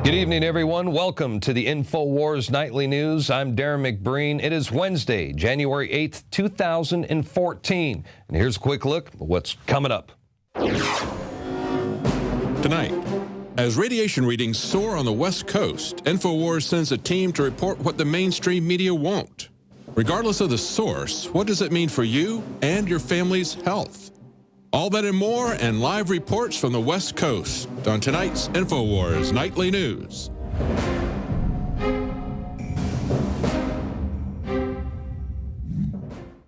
Good evening, everyone. Welcome to the Infowars Nightly News. I'm Darrin McBreen. It is Wednesday, January 8th, 2014. And here's a quick look at what's coming up. Tonight, as radiation readings soar on the West Coast, Infowars sends a team to report what the mainstream media won't. Regardless of the source, what does it mean for you and your family's health? All that and more, and live reports from the West Coast on tonight's Infowars Nightly News.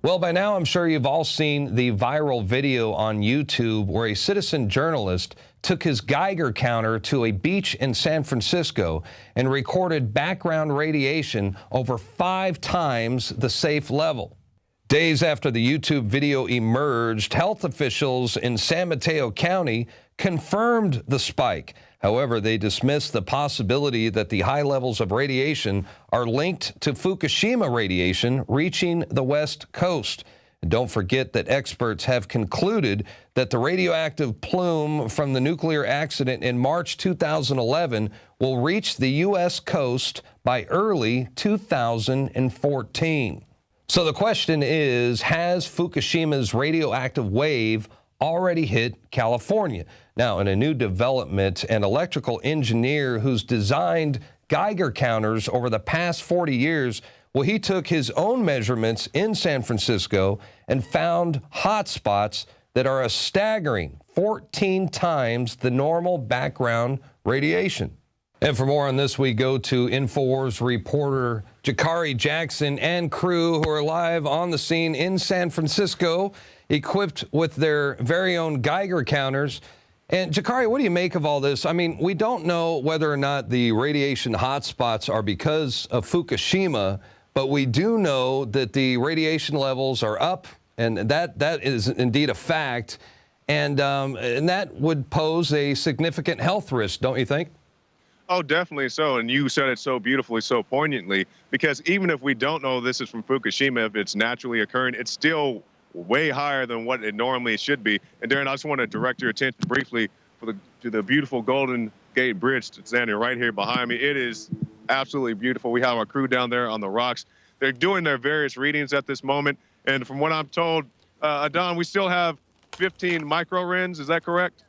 Well, by now, I'm sure you've all seen the viral video on YouTube where a citizen journalist took his Geiger counter to a beach in San Francisco and recorded background radiation over 5 times the safe level. Days after the YouTube video emerged, health officials in San Mateo County confirmed the spike. However, they dismissed the possibility that the high levels of radiation are linked to Fukushima radiation reaching the West Coast. And don't forget that experts have concluded that the radioactive plume from the nuclear accident in March 2011 will reach the U.S. coast by early 2014. So the question is, has Fukushima's radioactive wave already hit California? Now, in a new development, an electrical engineer who's designed Geiger counters over the past 40 years, well, he took his own measurements in San Francisco and found hot spots that are a staggering 14 times the normal background radiation. And for more on this, we go to Infowars reporter Jakari Jackson and crew who are live on the scene in San Francisco, equipped with their very own Geiger counters. And Jakari, what do you make of all this? I mean, we don't know whether or not the radiation hotspots are because of Fukushima, but we do know that the radiation levels are up, and that is indeed a fact. And that would pose a significant health risk, don't you think? Oh, definitely so. And you said it so beautifully, so poignantly, because even if we don't know this is from Fukushima, if it's naturally occurring, it's still way higher than what it normally should be. And Darrin, I just want to direct your attention briefly to the beautiful Golden Gate Bridge that's standing right here behind me. It is absolutely beautiful. We have our crew down there on the rocks. They're doing their various readings at this moment. And from what I'm told, Adon, we still have 15 microrens. Is that correct?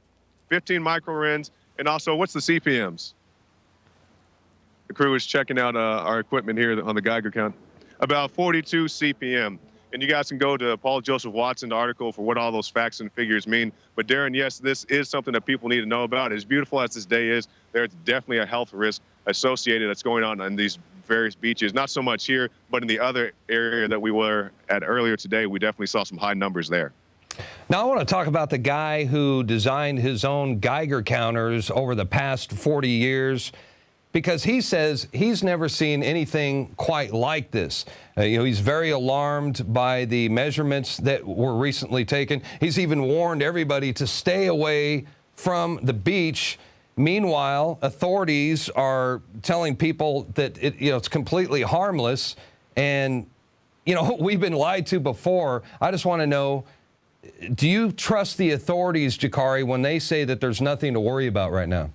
15 microrens. And also, what's the CPMs? The crew is checking out our equipment here on the Geiger count. About 42 CPM. And you guys can go to Paul Joseph Watson's article for what all those facts and figures mean. But Darrin, yes, this is something that people need to know about. As beautiful as this day is, there's definitely a health risk associated that's going on these various beaches. Not so much here, but in the other area that we were at earlier today, we definitely saw some high numbers there. Now, I want to talk about the guy who designed his own Geiger counters over the past 40 years. Because he says he's never seen anything quite like this. He's very alarmed by the measurements that were recently taken. He's even warned everybody to stay away from the beach. Meanwhile, authorities are telling people that it's completely harmless. And, we've been lied to before. I just want to know, do you trust the authorities, Jakari, when they say that there's nothing to worry about right now?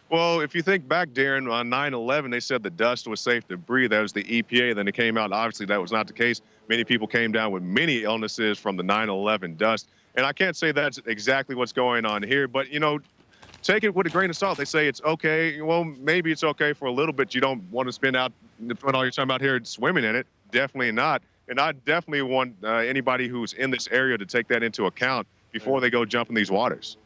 Well, if you think back, Darrin, on 9/11, they said the dust was safe to breathe. That was the EPA. Then it came out, obviously, that was not the case. Many people came down with many illnesses from the 9/11 dust. And I can't say that's exactly what's going on here, but, take it with a grain of salt. They say it's okay. Well, maybe it's okay for a little bit. You don't want to spend all your time out here swimming in it. Definitely not. And I definitely want anybody who's in this area to take that into account before they go jump in these waters.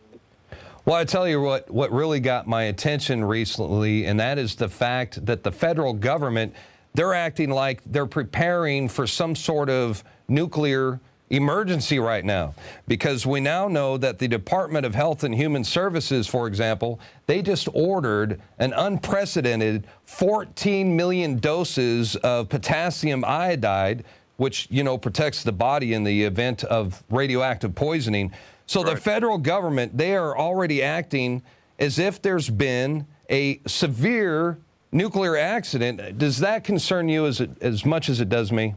Well, I tell you what really got my attention recently, and that is the fact that the federal government, they're acting like they're preparing for some sort of nuclear emergency right now, because we now know that the Department of Health and Human Services, for example, they just ordered an unprecedented 14 million doses of potassium iodide, which, protects the body in the event of radioactive poisoning. So the federal government, they are already acting as if there's been a severe nuclear accident. Does that concern you as much as it does me?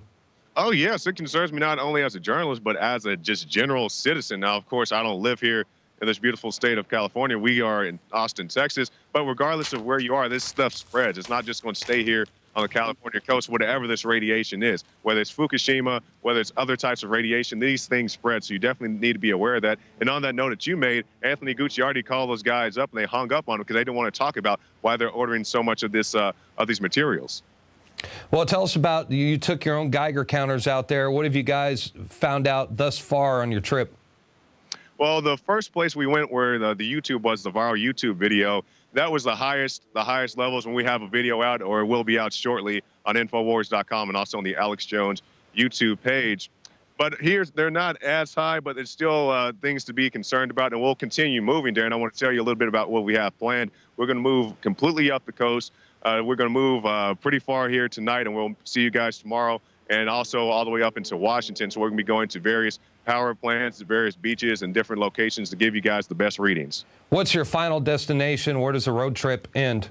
Oh, yes, it concerns me not only as a journalist, but as a just general citizen. Now, of course, I don't live here in this beautiful state of California. We are in Austin, Texas. But regardless of where you are, this stuff spreads. It's not just going to stay here on the California coast, whatever this radiation is, whether it's Fukushima, whether it's other types of radiation, these things spread. So you definitely need to be aware of that. And on that note that you made, Anthony Gucciardi called those guys up and they hung up on them because they didn't want to talk about why they're ordering so much of this of these materials. Well, tell us about, you took your own Geiger counters out there. What have you guys found out thus far on your trip? Well, the first place we went where the YouTube was, the viral YouTube video, that was the highest levels. When we have a video out, or it will be out shortly on Infowars.com and also on the Alex Jones YouTube page. But here, they're not as high, but there's still things to be concerned about, and we'll continue moving, Darren. I want to tell you a little bit about what we have planned. We're going to move completely up the coast. We're going to move pretty far here tonight, and we'll see you guys tomorrow, and also all the way up into Washington. So we're going to be going to various power plants, various beaches, and different locations to give you guys the best readings. What's your final destination? Where does the road trip end?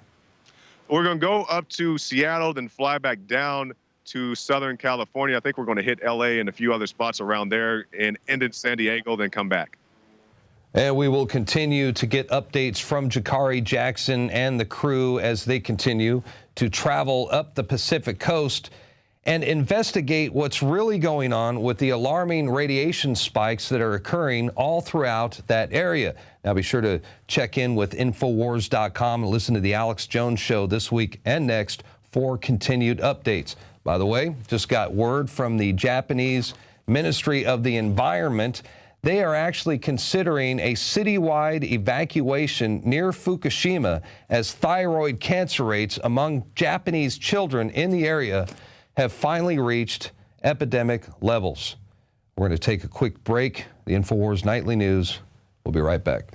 We're going to go up to Seattle, then fly back down to Southern California. I think we're going to hit LA and a few other spots around there, and end in San Diego, then come back. And we will continue to get updates from Jakari Jackson and the crew as they continue to travel up the Pacific coast and investigate what's really going on with the alarming radiation spikes that are occurring all throughout that area. Now be sure to check in with Infowars.com and listen to the Alex Jones Show this week and next for continued updates. By the way, just got word from the Japanese Ministry of the Environment. They are actually considering a citywide evacuation near Fukushima as thyroid cancer rates among Japanese children in the area have finally reached epidemic levels. We're going to take a quick break. The Infowars Nightly News. We'll be right back.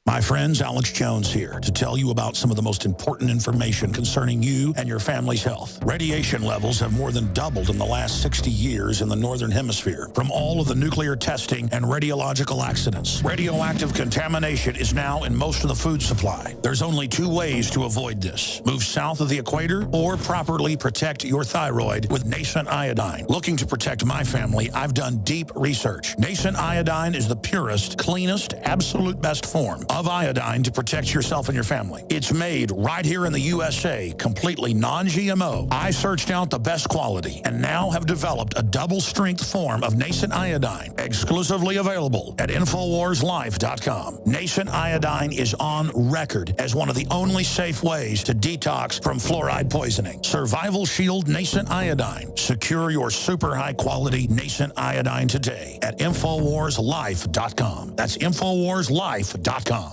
My friends, Alex Jones here to tell you about some of the most important information concerning you and your family's health. Radiation levels have more than doubled in the last 60 years in the Northern Hemisphere from all of the nuclear testing and radiological accidents. Radioactive contamination is now in most of the food supply. There's only two ways to avoid this. Move south of the equator or properly protect your thyroid with nascent iodine. Looking to protect my family, I've done deep research. Nascent iodine is the purest, cleanest, absolute best form of iodine to protect yourself and your family. It's made right here in the USA, completely non-GMO. I searched out the best quality and now have developed a double-strength form of nascent iodine, exclusively available at InfoWarsLife.com. Nascent iodine is on record as one of the only safe ways to detox from fluoride poisoning. Survival Shield Nascent Iodine. Secure your super high-quality nascent iodine today at InfoWarsLife.com. That's InfoWarsLife.com.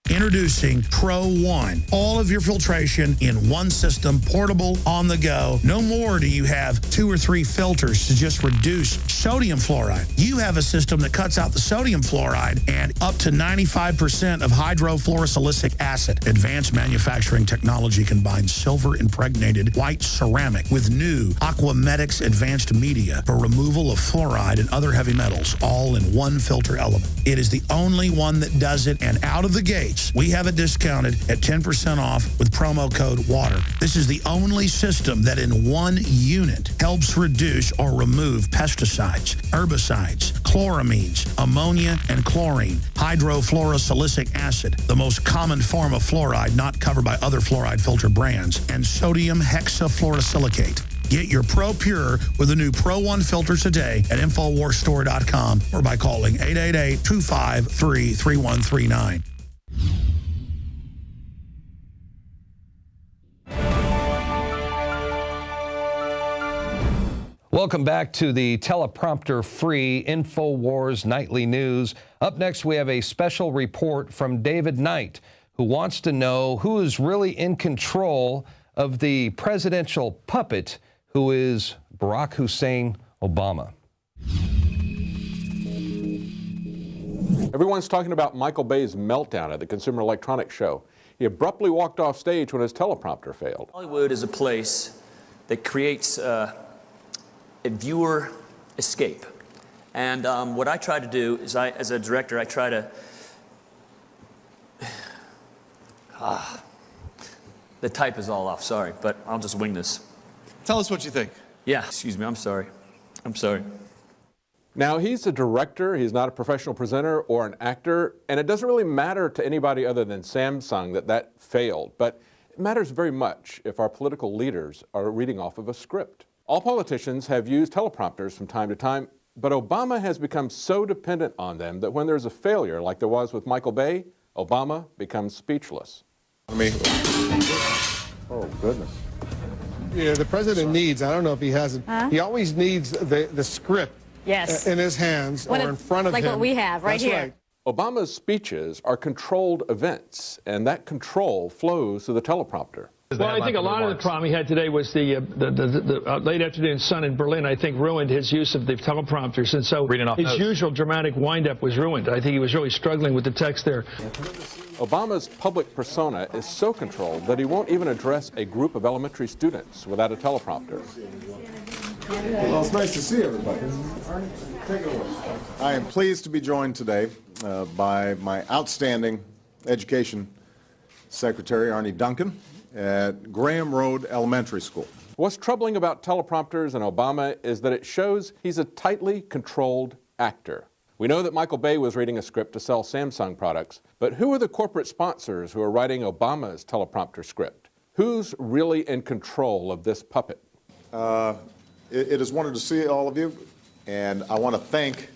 Introducing Pro One. All of your filtration in one system, portable, on the go. No more do you have 2 or 3 filters to just reduce sodium fluoride. You have a system that cuts out the sodium fluoride and up to 95% of hydrofluorosilicic acid. Advanced manufacturing technology combines silver-impregnated white ceramic with new Aquamedics advanced media for removal of fluoride and other heavy metals, all in one filter element. It is the only one that does it, and out of the gate, we have it discounted at 10% off with promo code WATER. This is the only system that in one unit helps reduce or remove pesticides, herbicides, chloramines, ammonia, and chlorine, hydrofluorosilicic acid, the most common form of fluoride not covered by other fluoride filter brands, and sodium hexafluorosilicate. Get your Pro Pure with the new Pro One filter today at InfoWarsStore.com or by calling 888-253-3139. Welcome back to the teleprompter-free Infowars Nightly News. Up next, we have a special report from David Knight, who wants to know who is really in control of the presidential puppet, who is Barack Hussein Obama. Everyone's talking about Michael Bay's meltdown at the Consumer Electronics Show. He abruptly walked off stage when his teleprompter failed. Hollywood is a place that creates a viewer escape. And what I try to do is, as a director, I try to The type is all off, sorry, but I'll just wing this. Tell us what you think. Yeah, excuse me, I'm sorry. I'm sorry. Now, he's a director, he's not a professional presenter or an actor, and it doesn't really matter to anybody other than Samsung that failed, but it matters very much if our political leaders are reading off of a script. All politicians have used teleprompters from time to time, but Obama has become so dependent on them that when there's a failure, like there was with Michael Bay, Obama becomes speechless. Oh, goodness. Yeah, the president needs, I don't know if he hasn't, he always needs the script. Yes. In his hands or in front of him. Like what we have right here. Right. Obama's speeches are controlled events, and that control flows through the teleprompter. Well, I think a lot of the problem he had today was the late afternoon sun in Berlin, I think, ruined his use of the teleprompters. And so his usual dramatic wind-up was ruined. I think he was really struggling with the text there. Obama's public persona is so controlled that he won't even address a group of elementary students without a teleprompter. Well, it's nice to see everybody. Take it away. I am pleased to be joined today by my outstanding education secretary, Arnie Duncan, at Graham Road Elementary School. What's troubling about teleprompters and Obama is that it shows he's a tightly controlled actor. We know that Michael Bay was reading a script to sell Samsung products, but who are the corporate sponsors who are writing Obama's teleprompter script? Who's really in control of this puppet? It is wonderful to see all of you, and I want to thank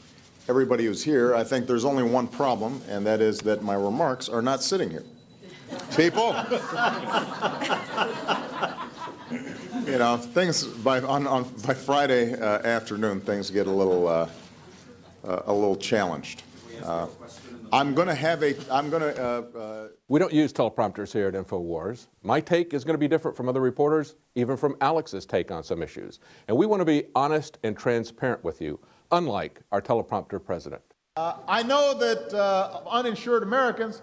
everybody who's here. I think there's only one problem, and that is that my remarks are not sitting here. People, you know, things by Friday afternoon, things get a little challenged. We don't use teleprompters here at Infowars. My take is going to be different from other reporters, even from Alex's take on some issues. And we want to be honest and transparent with you, unlike our teleprompter president. I know that uninsured Americans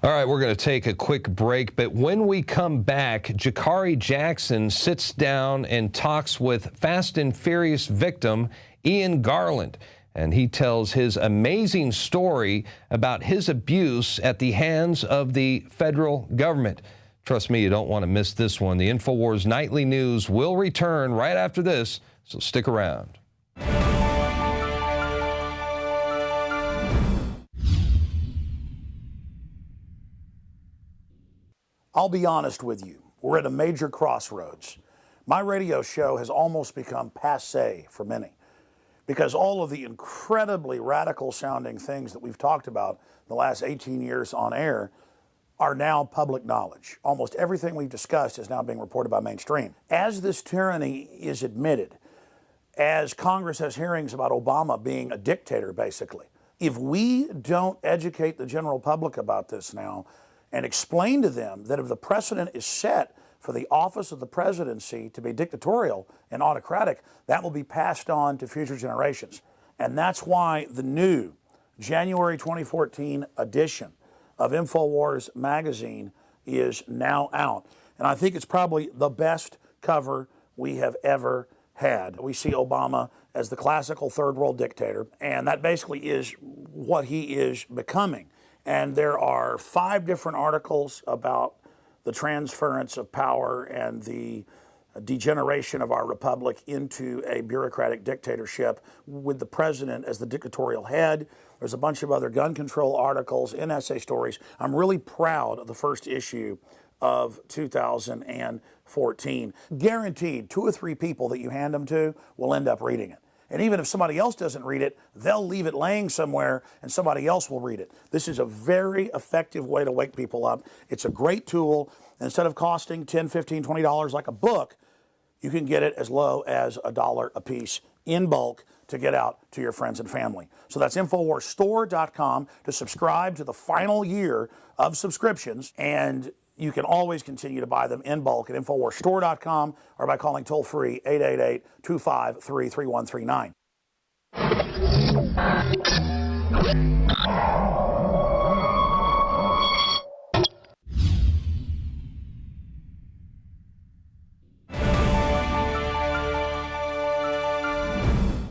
All right, we're going to take a quick break, but when we come back, Jakari Jackson sits down and talks with Fast and Furious victim Ian Garland, and he tells his amazing story about his abuse at the hands of the federal government. Trust me, you don't want to miss this one. The Infowars Nightly News will return right after this, so stick around. I'll be honest with you, we're at a major crossroads. My radio show has almost become passé for many because all of the incredibly radical sounding things that we've talked about the last 18 years on air are now public knowledge. Almost everything we've discussed is now being reported by mainstream. As this tyranny is admitted, as Congress has hearings about Obama being a dictator, basically, if we don't educate the general public about this now, and explain to them that if the precedent is set for the office of the presidency to be dictatorial and autocratic, that will be passed on to future generations. And that's why the new January 2014 edition of Infowars magazine is now out. And I think it's probably the best cover we have ever had. We see Obama as the classical third world dictator, and that basically is what he is becoming. And there are 5 different articles about the transference of power and the degeneration of our republic into a bureaucratic dictatorship with the president as the dictatorial head. There's a bunch of other gun control articles, NSA stories. I'm really proud of the first issue of 2014. Guaranteed 2 or 3 people that you hand them to will end up reading it. And even if somebody else doesn't read it, they'll leave it laying somewhere and somebody else will read it. This is a very effective way to wake people up. It's a great tool. Instead of costing $10, $15, $20 like a book, you can get it as low as $1 a piece in bulk to get out to your friends and family. So that's InfoWarsStore.com to subscribe to the final year of subscriptions, and you can always continue to buy them in bulk at InfoWarsStore.com or by calling toll-free 888-253-3139.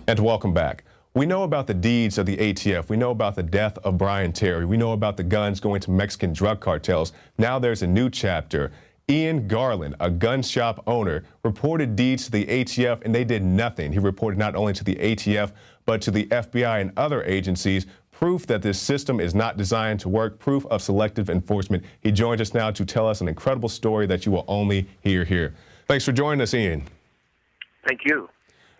And welcome back. We know about the deeds of the ATF. We know about the death of Brian Terry. We know about the guns going to Mexican drug cartels. Now there's a new chapter. Ian Garland, a gun shop owner, reported deeds to the ATF, and they did nothing. He reported not only to the ATF, but to the FBI and other agencies, proof that this system is not designed to work, proof of selective enforcement. He joins us now to tell us an incredible story that you will only hear here. Thanks for joining us, Ian. Thank you.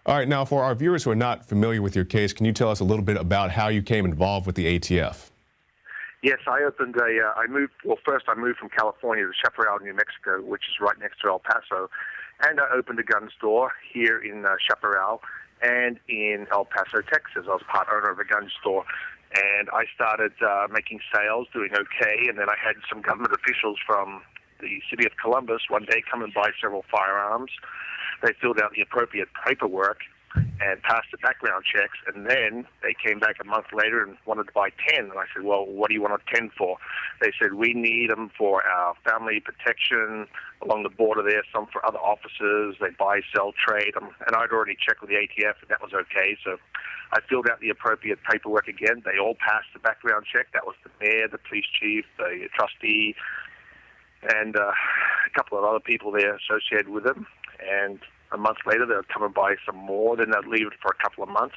All right, now for our viewers who are not familiar with your case, can you tell us a little bit about how you came involved with the ATF? Yes, I opened first I moved from California to Chaparral, New Mexico, which is right next to El Paso, and I opened a gun store here in Chaparral and in El Paso, Texas. I was part owner of a gun store, and I started making sales, doing okay, and then I had some government officials from the city of Columbus one day come and buy several firearms. They filled out the appropriate paperwork and passed the background checks, and then they came back a month later and wanted to buy 10. And I said, well, what do you want 10 for? They said, we need them for our family protection along the border there, some for other officers. They buy, sell, trade them. And I'd already checked with the ATF and that was okay. So I filled out the appropriate paperwork again. They all passed the background check. That was the mayor, the police chief, the trustee, and a couple of other people there associated with them. And a month later, they'll come and buy some more. Then they'll leave it for a couple of months.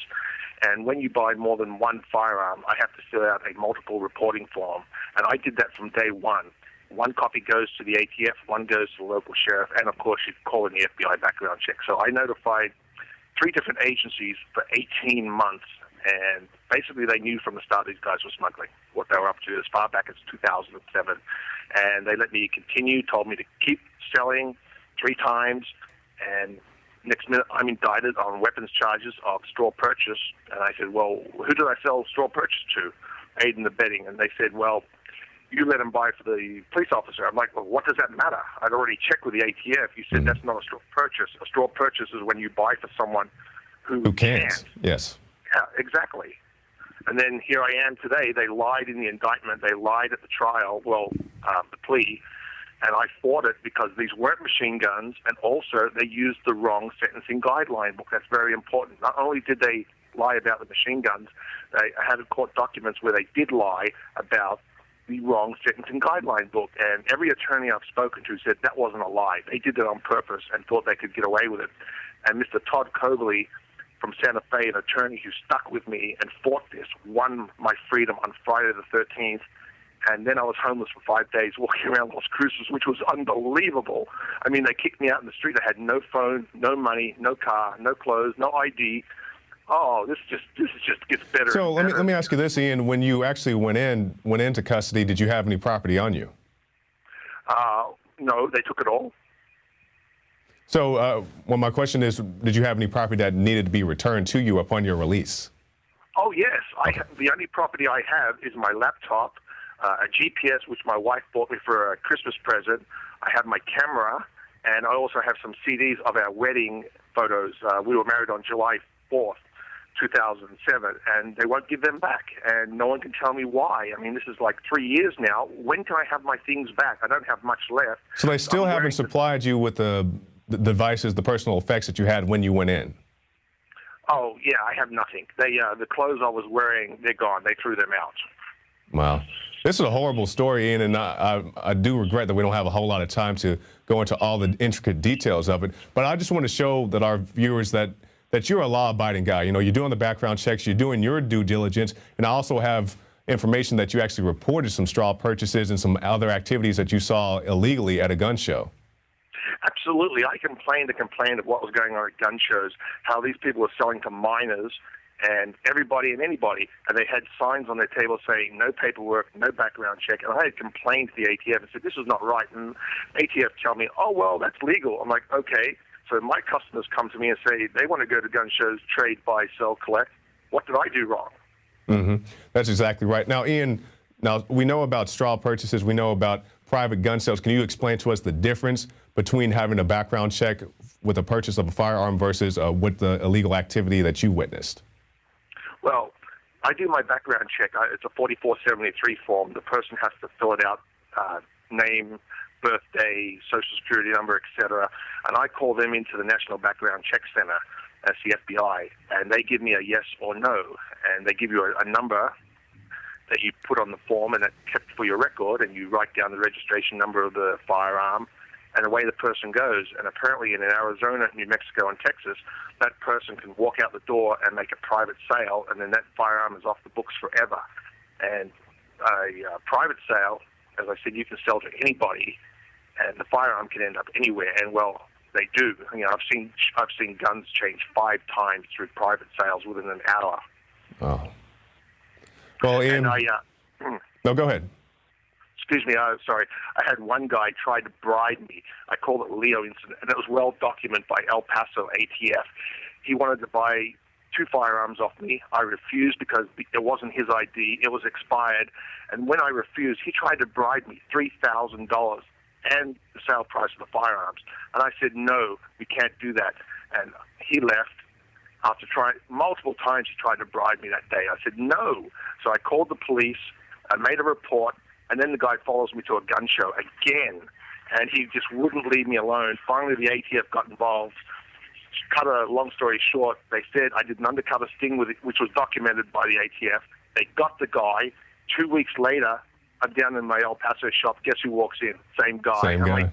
And when you buy more than one firearm, I have to fill out a multiple reporting form. And I did that from day one. One copy goes to the ATF, one goes to the local sheriff, and of course you call in the FBI background check. So I notified 3 different agencies for 18 months. And basically they knew from the start these guys were smuggling, what they were up to as far back as 2007. And they let me continue, told me to keep selling 3 times. And next minute, I'm indicted on weapons charges of straw purchase. And I said, well, who did I sell straw purchase to? Aid and abetting. And they said, well, you let him buy for the police officer. I'm like, well, what does that matter? I'd already checked with the ATF. You said that's not a straw purchase. A straw purchase is when you buy for someone who can't. Yes. Yeah, exactly. And then here I am today. They lied in the indictment. They lied at the trial, the plea. And I fought it because these weren't machine guns, and also they used the wrong sentencing guideline book. That's very important. Not only did they lie about the machine guns, I had court documents where they did lie about the wrong sentencing guideline book. And every attorney I've spoken to said that wasn't a lie. They did it on purpose and thought they could get away with it. And Mr. Todd Coverley from Santa Fe, an attorney who stuck with me and fought this, won my freedom on Friday the 13th. And then I was homeless for 5 days walking around Las Cruces, which was unbelievable. I mean, they kicked me out in the street. I had no phone, no money, no car, no clothes, no ID. Oh, this just gets better. So let me ask you this, Ian. When you actually went into custody, did you have any property on you? No, they took it all. So well, my question is, did you have any property that needed to be returned to you upon your release? Oh, yes. Okay. The only property I have is my laptop, a GPS, which my wife bought me for a Christmas present. I have my camera, and I also have some CDs of our wedding photos. We were married on July 4th, 2007, and they won't give them back, and no one can tell me why. I mean, this is like 3 years now. When can I have my things back? I don't have much left. So they still haven't supplied you with the devices, the personal effects that you had when you went in? Oh, yeah, I have nothing. The clothes I was wearing, they're gone. They threw them out. Wow. This is a horrible story, Ian, and I do regret that we don't have a whole lot of time to go into all the intricate details of it. But I just want to show that our viewers that you're a law-abiding guy. You know, you're doing the background checks, you're doing your due diligence, and I also have information that you actually reported some straw purchases and some other activities that you saw illegally at a gun show. Absolutely. I complained of what was going on at gun shows, how these people were selling to minors and everybody and anybody, and they had signs on their table saying no paperwork, no background check. And I had complained to the ATF and said, this is not right. And ATF tell me, oh, well, that's legal. I'm like, okay. So my customers come to me and say they want to go to gun shows, trade, buy, sell, collect. What did I do wrong? Mm-hmm. That's exactly right. Now, Ian, we know about straw purchases. We know about private gun sales. Can you explain to us the difference between having a background check with a purchase of a firearm versus with the illegal activity that you witnessed? Well, I do my background check. It's a 4473 form. The person has to fill it out, name, birthday, social security number, etc. And I call them into the National Background Check Center. That's the FBI. And they give me a yes or no. And they give you a number that you put on the form, and that's kept for your record, and you write down the registration number of the firearm and away the person goes. And apparently in Arizona, New Mexico, and Texas, that person can walk out the door and make a private sale, and then that firearm is off the books forever. And a private sale, as I said, you can sell to anybody, and the firearm can end up anywhere. And well, they do. You know, I've seen guns change 5 times through private sales within an hour. Oh. Well, Ian. No, go ahead. Excuse me, sorry. I had one guy try to bribe me. I call it Leo incident, and it was well documented by El Paso ATF. He wanted to buy 2 firearms off me. I refused because it wasn't his ID. It was expired. And when I refused, he tried to bribe me $3,000 and the sale price of the firearms. And I said, no, we can't do that. And he left. After trying multiple times, he tried to bribe me that day. I said, no. So I called the police. I made a report. And then the guy follows me to a gun show again. And he just wouldn't leave me alone. Finally, the ATF got involved. Cut a long story short, they said I did an undercover sting with it, which was documented by the ATF. They got the guy. 2 weeks later, I'm down in my El Paso shop. Guess who walks in? Same guy. Same guy.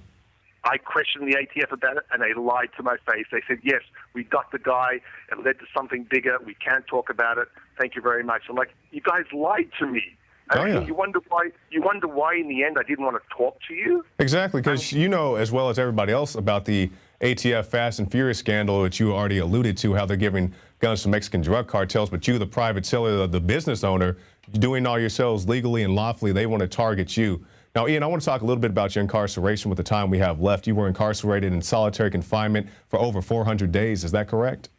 I questioned the ATF about it, and they lied to my face. They said, yes, we got the guy. It led to something bigger. We can't talk about it. Thank you very much. I'm like, you guys lied to me. Oh, yeah. You wonder why in the end I didn't want to talk to you? Exactly, because you know as well as everybody else about the ATF Fast and Furious scandal that you already alluded to, how they're giving guns to Mexican drug cartels, but you, the private seller, the business owner, doing all your sales legally and lawfully, they want to target you. Now, Ian, I want to talk a little bit about your incarceration with the time we have left. You were incarcerated in solitary confinement for over 400 days. Is that correct?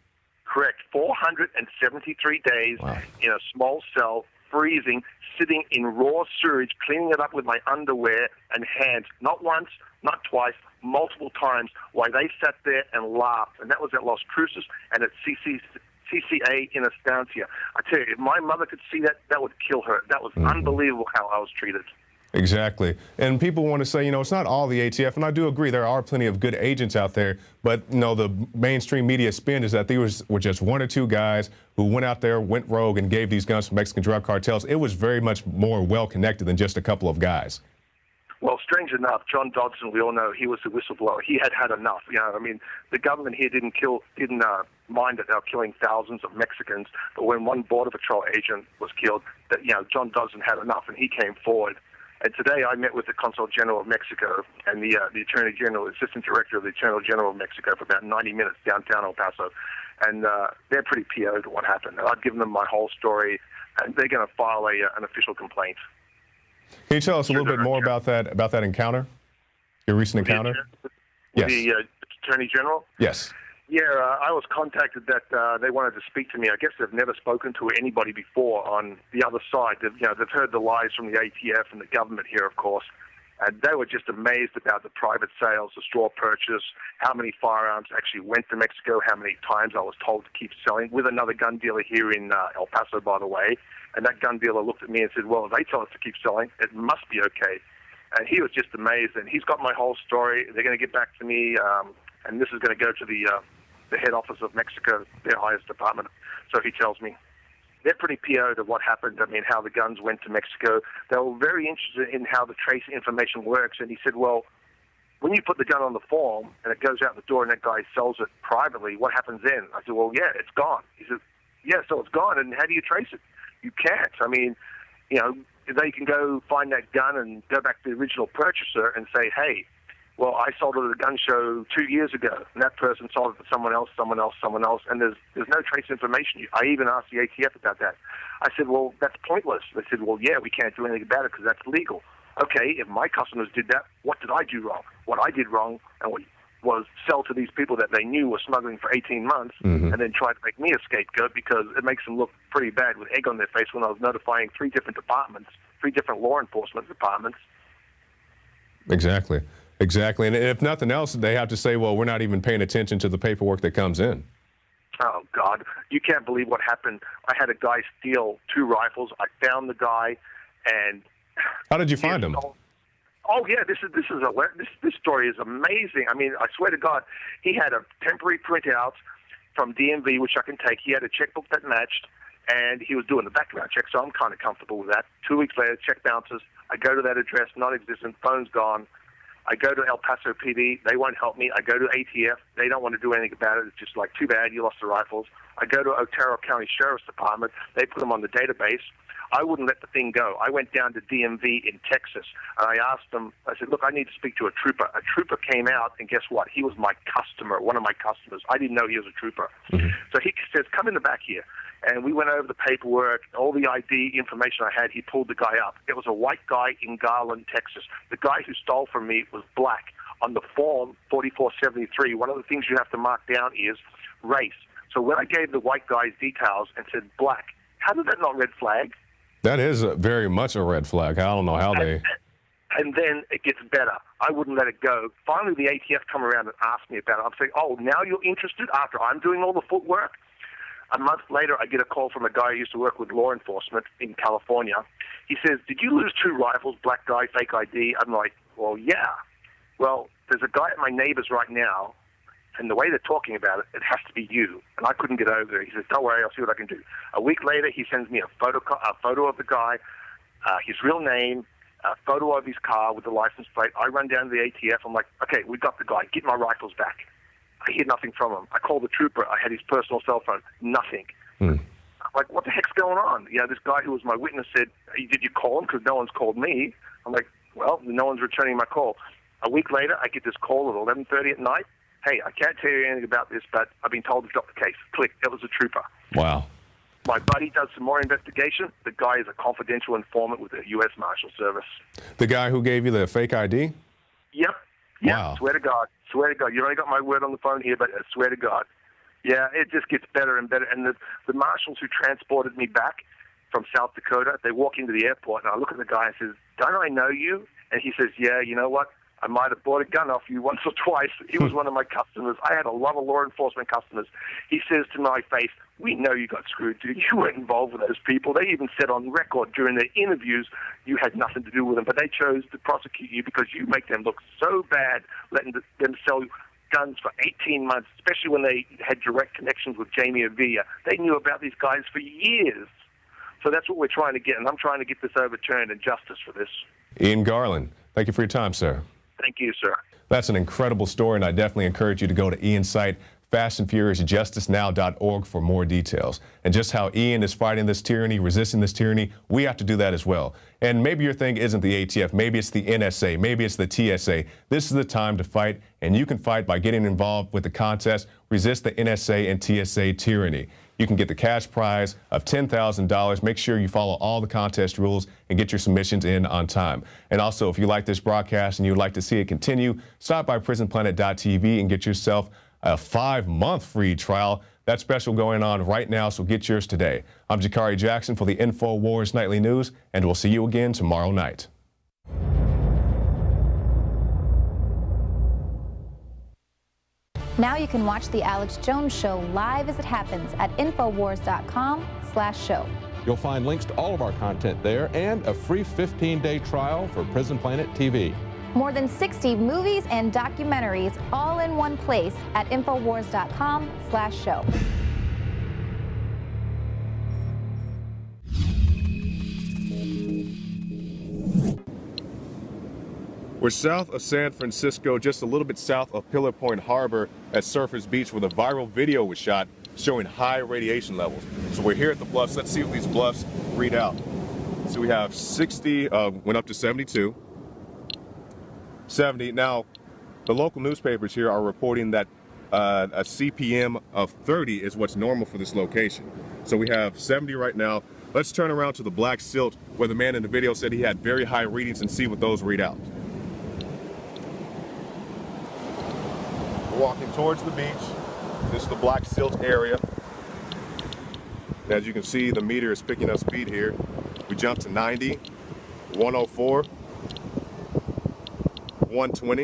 Correct. 473 days wow. In a small cell, freezing, sitting in raw sewage, cleaning it up with my underwear and hands, not once, not twice, multiple times, while they sat there and laughed. And that was at Las Cruces and at CCA in Estancia. I tell you, if my mother could see that, that would kill her. That was unbelievable how I was treated. Exactly. And people want to say, you know, it's not all the ATF, and I do agree there are plenty of good agents out there, but, you know, the mainstream media spin is that these were just 1 or 2 guys who went out there, went rogue, and gave these guns to Mexican drug cartels. It was very much more well-connected than just a couple of guys. Well, strange enough, John Dodson, we all know, he was the whistleblower. He had had enough. You know, I mean, the government here didn't mind that they were killing thousands of Mexicans, but when one Border Patrol agent was killed, that, you know, John Dodson had enough, and he came forward. And today I met with the Consul General of Mexico and the Attorney General, Assistant Director of the Attorney General of Mexico for about 90 minutes downtown El Paso. And they're pretty PO'd at what happened. I've given them my whole story, and they're going to file an official complaint. Can you tell us a little bit more about that encounter, your recent encounter? Yes. The Attorney General? Yes. Yeah, I was contacted that they wanted to speak to me. I guess they've never spoken to anybody before on the other side. They've heard the lies from the ATF and the government here, of course, and they were just amazed about the private sales, the straw purchase, how many firearms actually went to Mexico, how many times I was told to keep selling, with another gun dealer here in El Paso, by the way. And that gun dealer looked at me and said, well, if they tell us to keep selling, it must be okay. And he was just amazed, and he's got my whole story. They're going to get back to me, and this is going to go to the head office of Mexico, their highest department, so he tells me. They're pretty PO'd of what happened, I mean, how the guns went to Mexico. They were very interested in how the trace information works, and he said, well, when you put the gun on the form and it goes out the door and that guy sells it privately, what happens then? I said, well, yeah, it's gone. He said, yeah, so it's gone, and how do you trace it? You can't. I mean, you know, they can go find that gun and go back to the original purchaser and say, hey, well, I sold it at a gun show 2 years ago, and that person sold it to someone else, and there's no trace information. I even asked the ATF about that. I said, well, that's pointless. They said, well, yeah, we can't do anything about it because that's legal. Okay, if my customers did that, what did I do wrong? What I did wrong was sell to these people that they knew were smuggling for 18 months and then try to make me a scapegoat because it makes them look pretty bad with egg on their face when I was notifying 3 different departments, 3 different law enforcement departments. Exactly. Exactly. And if nothing else, they have to say, well, we're not even paying attention to the paperwork that comes in. Oh, God. You can't believe what happened. I had a guy steal 2 rifles. I found the guy, and... How did you find him? Oh, yeah, this story is amazing. I mean, I swear to God, he had a temporary printout. from DMV, which I can take. He had a checkbook that matched, and he was doing the background check, so I'm kind of comfortable with that. 2 weeks later, check bounces. I go to that address, non-existent, phone's gone. I go to El Paso PD, they won't help me. I go to ATF, they don't want to do anything about it. It's just like, too bad, you lost the rifles. I go to Otero County Sheriff's Department, they put them on the database. I wouldn't let the thing go. I went down to DMV in Texas, and I asked them, I said, look, I need to speak to a trooper. A trooper came out, and guess what? He was my customer, one of my customers. I didn't know he was a trooper. So he says, come in the back here. And we went over the paperwork, all the ID information I had. He pulled the guy up. It was a white guy in Garland, Texas. The guy who stole from me was black. On the form 4473, one of the things you have to mark down is race. So when I gave the white guy's details and said black, how did that not red flag? That is very much a red flag. I don't know how they... And then it gets better. I wouldn't let it go. Finally, the ATF come around and asked me about it. I'm saying, oh, now you're interested after I'm doing all the footwork? A month later, I get a call from a guy who used to work with law enforcement in California. He says, did you lose 2 rifles, black guy, fake ID? I'm like, well, yeah. Well, there's a guy at my neighbor's right now, and the way they're talking about it, it has to be you. And I couldn't get over there. He says, don't worry, I'll see what I can do. A week later, he sends me a photo of the guy, his real name, a photo of his car with the license plate. I run down to the ATF. I'm like, okay, we got the guy. Get my rifles back. I hear nothing from him. I called the trooper. I had his personal cell phone. Nothing. I'm like, what the heck's going on? You know, this guy who was my witness said, did you call him? Because no one's called me. I'm like, well, no one's returning my call. A week later, I get this call at 11:30 at night. Hey, I can't tell you anything about this, but I've been told to drop the case. Click. It was a trooper. Wow. My buddy does some more investigation. The guy is a confidential informant with the U.S. Marshal Service. The guy who gave you the fake ID? Yep. Yeah, wow. Swear to God. Swear to God. You only got my word on the phone here, but I swear to God. Yeah, it just gets better and better. And the marshals who transported me back from South Dakota, they walk into the airport, and I look at the guy and says, don't I know you? And he says, yeah, you know what? I might have bought a gun off you once or twice. He was one of my customers. I had a lot of law enforcement customers. He says to my face, we know you got screwed, dude. You weren't involved with those people. They even said on record during their interviews you had nothing to do with them, but they chose to prosecute you because you make them look so bad, letting them sell guns for 18 months, especially when they had direct connections with Jamie Avila. They knew about these guys for years. So that's what we're trying to get, and I'm trying to get this overturned and justice for this. Ian Garland, thank you for your time, sir. Thank you, sir. That's an incredible story, and I definitely encourage you to go to Ian's site, fastandfuriousjusticenow.org, for more details. And just how Ian is fighting this tyranny, resisting this tyranny, we have to do that as well. And maybe your thing isn't the ATF, maybe it's the NSA, maybe it's the TSA. This is the time to fight, and you can fight by getting involved with the contest, Resist the NSA and TSA Tyranny. You can get the cash prize of $10,000. Make sure you follow all the contest rules and get your submissions in on time. And also, if you like this broadcast and you'd like to see it continue, stop by prisonplanet.tv and get yourself a 5-month free trial. That's special going on right now, so get yours today. I'm Jakari Jackson for the Infowars Nightly News, and we'll see you again tomorrow night. Now you can watch The Alex Jones Show live as it happens at Infowars.com/show. You'll find links to all of our content there and a free 15-day trial for Prison Planet TV. More than 60 movies and documentaries all in one place at Infowars.com/show. We're south of San Francisco, just a little bit south of Pillar Point Harbor at Surfers Beach, where the viral video was shot showing high radiation levels. So we're here at the bluffs. Let's see what these bluffs read out. So we have 60, went up to 72, 70. Now, the local newspapers here are reporting that a CPM of 30 is what's normal for this location. So we have 70 right now. Let's turn around to the black silt where the man in the video said he had very high readings and see what those read out. Walking towards the beach. This is the black silt area. As you can see, the meter is picking up speed here. We jumped to 90, 104, 120,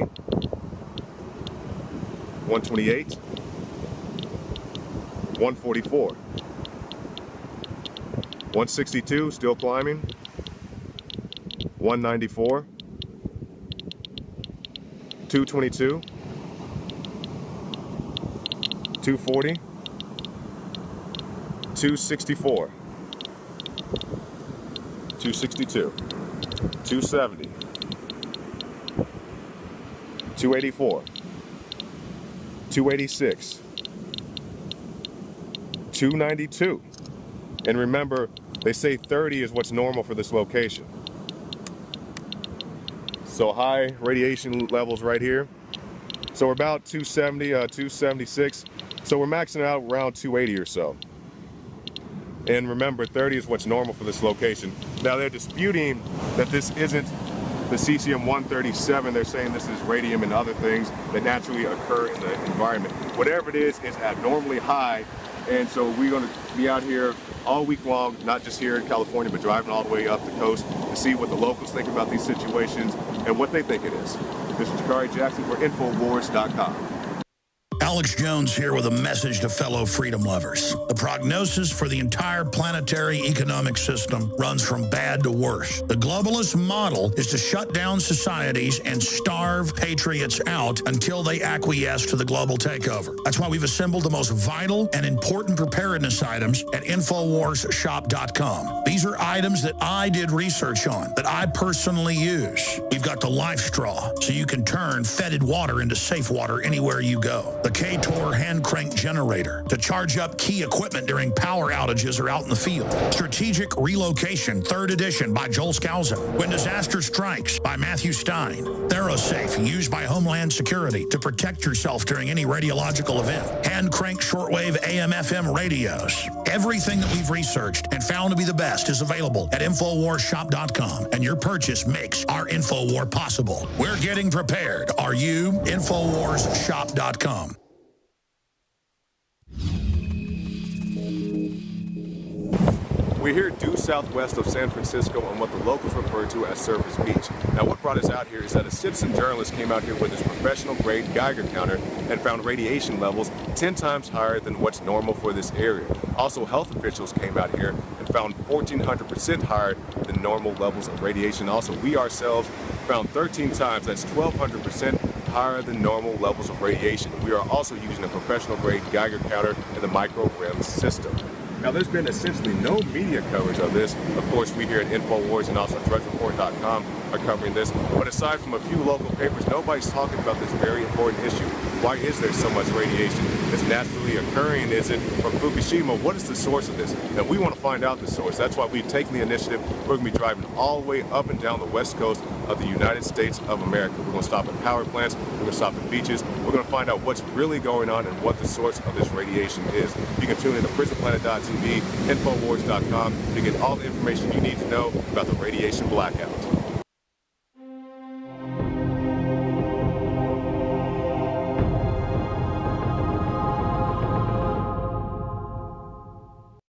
128, 144, 162, still climbing, 194, 222, 240, 264, 262, 270, 284, 286, 292. And remember, they say 30 is what's normal for this location. So high radiation levels right here. So we're about 270, 276. So we're maxing out around 280 or so. And remember, 30 is what's normal for this location. Now they're disputing that this isn't the cesium-137. They're saying this is radium and other things that naturally occur in the environment. Whatever it is abnormally high. And so we're going to be out here all week long, not just here in California, but driving all the way up the coast to see what the locals think about these situations and what they think it is. This is Jakari Jackson for Infowars.com. Alex Jones here with a message to fellow freedom lovers. The prognosis for the entire planetary economic system runs from bad to worse. The globalist model is to shut down societies and starve patriots out until they acquiesce to the global takeover. That's why we've assembled the most vital and important preparedness items at InfoWarsShop.com. These are items that I did research on, that I personally use. We've got the life straw, so you can turn fetid water into safe water anywhere you go. The K-Tor hand crank generator to charge up key equipment during power outages or out in the field. Strategic Relocation, 3rd edition by Joel Scalzo. When Disaster Strikes by Matthew Stein. ThyroSafe, used by Homeland Security to protect yourself during any radiological event. Hand crank shortwave AM/FM radios. Everything that we've researched and found to be the best is available at InfoWarsShop.com, and your purchase makes our InfoWar possible. We're getting prepared. Are you? InfoWarsShop.com. We're here due southwest of San Francisco on what the locals refer to as Surface Beach. Now what brought us out here is that a citizen journalist came out here with his professional grade Geiger counter and found radiation levels 10 times higher than what's normal for this area. Also, health officials came out here and found 1,400% higher than normal levels of radiation. Also, we ourselves found 13 times, that's 1,200% higher than normal levels of radiation. We are also using a professional grade Geiger counter in the micro-REM system. Now, there's been essentially no media coverage of this. Of course, we here at Infowars and also DrudgeReport.com are covering this. But aside from a few local papers, nobody's talking about this very important issue. Why is there so much radiation that's naturally occurring? Is it from Fukushima? What is the source of this? And we want to find out the source. That's why we've taken the initiative. We're going to be driving all the way up and down the west coast of the United States of America. We're going to stop at power plants. We're going to stop at beaches. We're going to find out what's really going on and what the source of this radiation is. You can tune in to PrisonPlanet.tv, Infowars.com to get all the information you need to know about the radiation blackout.